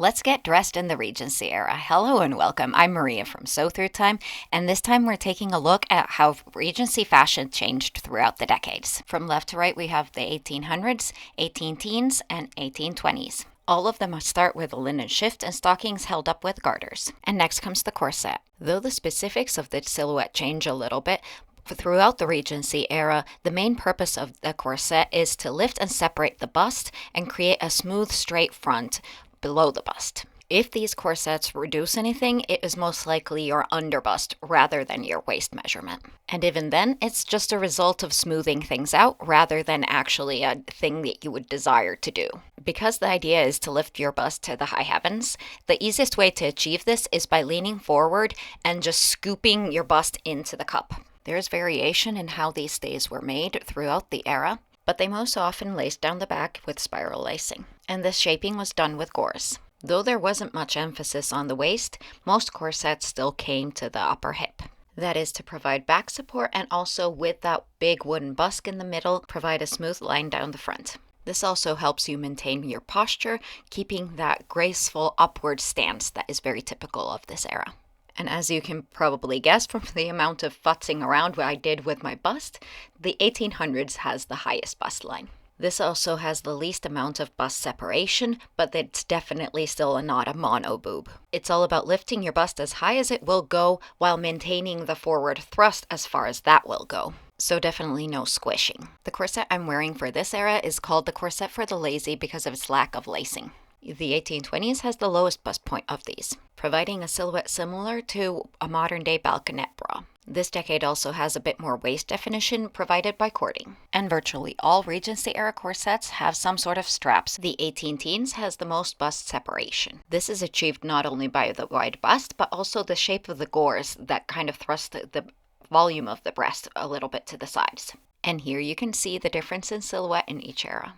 Let's get dressed in the Regency era. Hello and welcome. I'm Maria from Sew Through Time, and this time we're taking a look at how Regency fashion changed throughout the decades. From left to right, we have the 1800s, 18 teens, and 1820s. All of them start with a linen shift and stockings held up with garters. And next comes the corset. Though the specifics of the silhouette change a little bit, throughout the Regency era, the main purpose of the corset is to lift and separate the bust and create a smooth, straight front below the bust. If these corsets reduce anything, it is most likely your underbust rather than your waist measurement. And even then, it's just a result of smoothing things out rather than actually a thing that you would desire to do. Because the idea is to lift your bust to the high heavens, the easiest way to achieve this is by leaning forward and just scooping your bust into the cup. There's variation in how these stays were made throughout the era, but they most often laced down the back with spiral lacing. And this shaping was done with gauze. Though there wasn't much emphasis on the waist, most corsets still came to the upper hip. That is to provide back support and also with that big wooden busk in the middle, provide a smooth line down the front. This also helps you maintain your posture, keeping that graceful upward stance that is very typical of this era. And as you can probably guess from the amount of futzing around what I did with my bust, the 1800s has the highest bust line. This also has the least amount of bust separation, but it's definitely still not a mono boob. It's all about lifting your bust as high as it will go while maintaining the forward thrust as far as that will go. So definitely no squishing. The corset I'm wearing for this era is called the corset for the lazy because of its lack of lacing. The 1820s has the lowest bust point of these, providing a silhouette similar to a modern-day balconette bra. This decade also has a bit more waist definition provided by cording. And virtually all Regency-era corsets have some sort of straps. The 18 teens has the most bust separation. This is achieved not only by the wide bust, but also the shape of the gores that kind of thrust the volume of the breast a little bit to the sides. And here you can see the difference in silhouette in each era.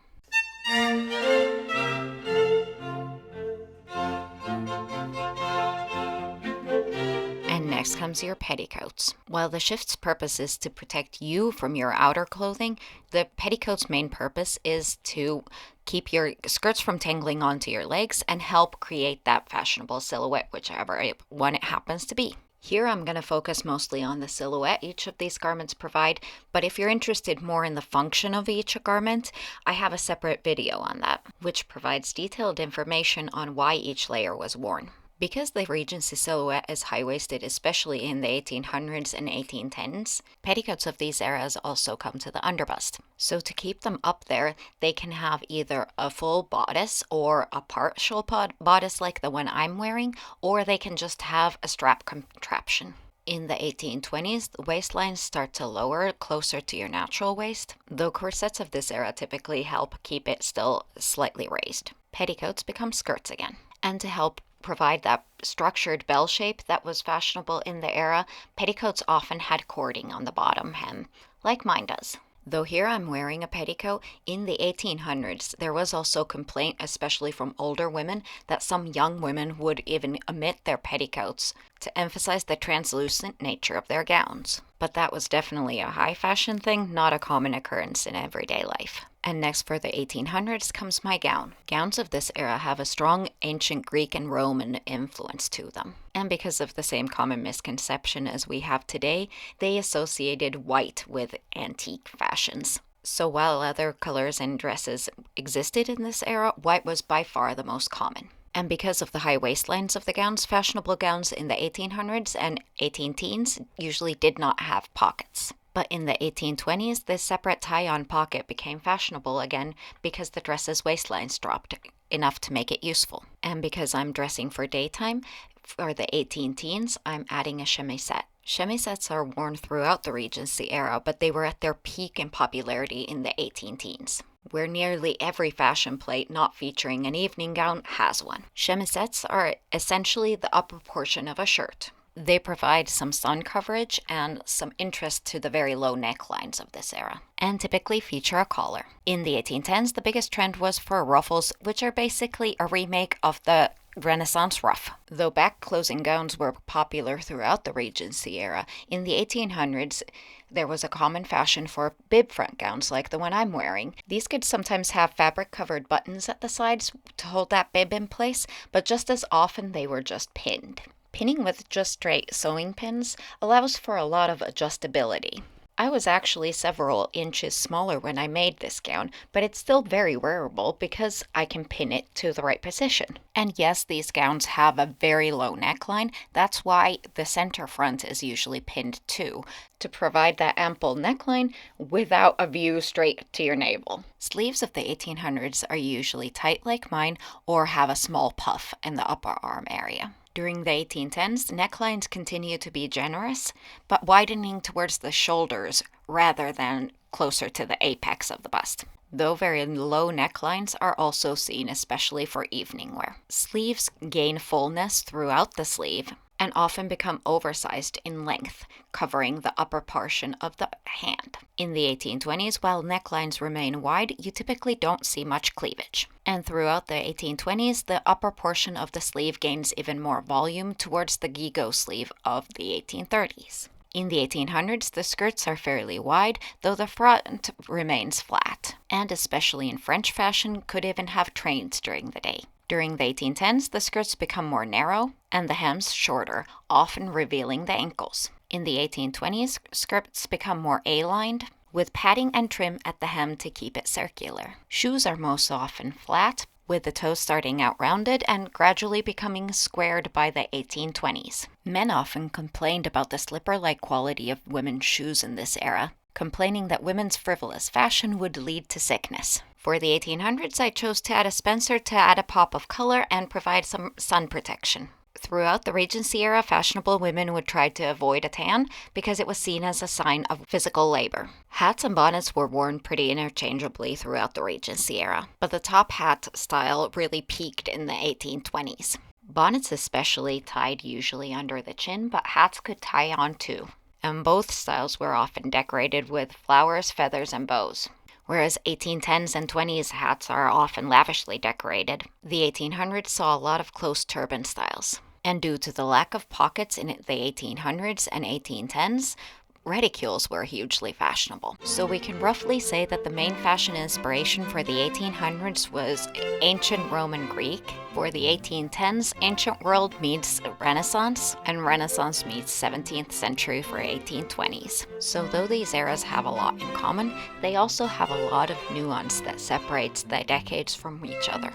Next comes your petticoats. While the shift's purpose is to protect you from your outer clothing, the petticoat's main purpose is to keep your skirts from tangling onto your legs and help create that fashionable silhouette, whichever one it happens to be. Here I'm going to focus mostly on the silhouette each of these garments provide, but if you're interested more in the function of each garment, I have a separate video on that, which provides detailed information on why each layer was worn. Because the Regency silhouette is high-waisted, especially in the 1800s and 1810s, petticoats of these eras also come to the underbust. So to keep them up there, they can have either a full bodice or a partial bodice like the one I'm wearing, or they can just have a strap contraption. In the 1820s, the waistlines start to lower closer to your natural waist, though corsets of this era typically help keep it still slightly raised. Petticoats become skirts again. And to help provide that structured bell shape that was fashionable in the era, petticoats often had cording on the bottom hem, like mine does. Though here I'm wearing a petticoat, in the 1800s there was also complaint, especially from older women, that some young women would even omit their petticoats to emphasize the translucent nature of their gowns. But that was definitely a high fashion thing, not a common occurrence in everyday life. And next for the 1800s comes my gown. Gowns of this era have a strong ancient Greek and Roman influence to them. And because of the same common misconception as we have today, they associated white with antique fashions. So while other colors and dresses existed in this era, white was by far the most common. And because of the high waistlines of the gowns, fashionable gowns in the 1800s and 18 teens usually did not have pockets. But in the 1820s, this separate tie-on pocket became fashionable again because the dress's waistlines dropped enough to make it useful. And because I'm dressing for daytime, for the 18 teens, I'm adding a chemisette. Chemisets are worn throughout the Regency era, but they were at their peak in popularity in the 18 teens, where nearly every fashion plate not featuring an evening gown has one. Chemisettes are essentially the upper portion of a shirt. They provide some sun coverage and some interest to the very low necklines of this era, and typically feature a collar. In the 1810s, the biggest trend was for ruffles, which are basically a remake of the Renaissance ruff. Though back closing gowns were popular throughout the Regency era, in the 1800s there was a common fashion for bib front gowns like the one I'm wearing. These could sometimes have fabric covered buttons at the sides to hold that bib in place, but just as often they were just pinned. Pinning with just straight sewing pins allows for a lot of adjustability. I was actually several inches smaller when I made this gown, but it's still very wearable because I can pin it to the right position. And yes, these gowns have a very low neckline. That's why the center front is usually pinned too, to provide that ample neckline without a view straight to your navel. Sleeves of the 1800s are usually tight like mine or have a small puff in the upper arm area. During the 1810s, necklines continue to be generous, but widening towards the shoulders rather than closer to the apex of the bust. Though very low necklines are also seen, especially for evening wear. Sleeves gain fullness throughout the sleeve and often become oversized in length, covering the upper portion of the hand. In the 1820s, while necklines remain wide, you typically don't see much cleavage. And throughout the 1820s, the upper portion of the sleeve gains even more volume towards the gigot sleeve of the 1830s. In the 1800s, the skirts are fairly wide, though the front remains flat, and especially in French fashion, could even have trains during the day. During the 1810s, the skirts become more narrow and the hems shorter, often revealing the ankles. In the 1820s, skirts become more A-lined, with padding and trim at the hem to keep it circular. Shoes are most often flat, with the toes starting out rounded and gradually becoming squared by the 1820s. Men often complained about the slipper-like quality of women's shoes in this era, complaining that women's frivolous fashion would lead to sickness. For the 1800s, I chose to add a spencer to add a pop of color and provide some sun protection. Throughout the Regency era, fashionable women would try to avoid a tan because it was seen as a sign of physical labor. Hats and bonnets were worn pretty interchangeably throughout the Regency era, but the top hat style really peaked in the 1820s. Bonnets especially tied usually under the chin, but hats could tie on too. And both styles were often decorated with flowers, feathers, and bows. Whereas 1810s and 20s hats are often lavishly decorated, the 1800s saw a lot of close turban styles. And due to the lack of pockets in the 1800s and 1810s, reticules were hugely fashionable. So we can roughly say that the main fashion inspiration for the 1800s was ancient Roman Greek. For the 1810s, ancient world meets Renaissance, and Renaissance meets 17th century for 1820s. So though these eras have a lot in common, they also have a lot of nuance that separates the decades from each other.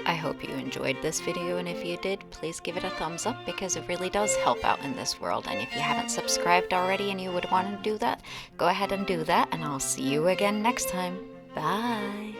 I hope you enjoyed this video, and if you did, please give it a thumbs up because it really does help out in this world. And if you haven't subscribed already and you would want to do that, go ahead and do that, and I'll see you again next time. Bye!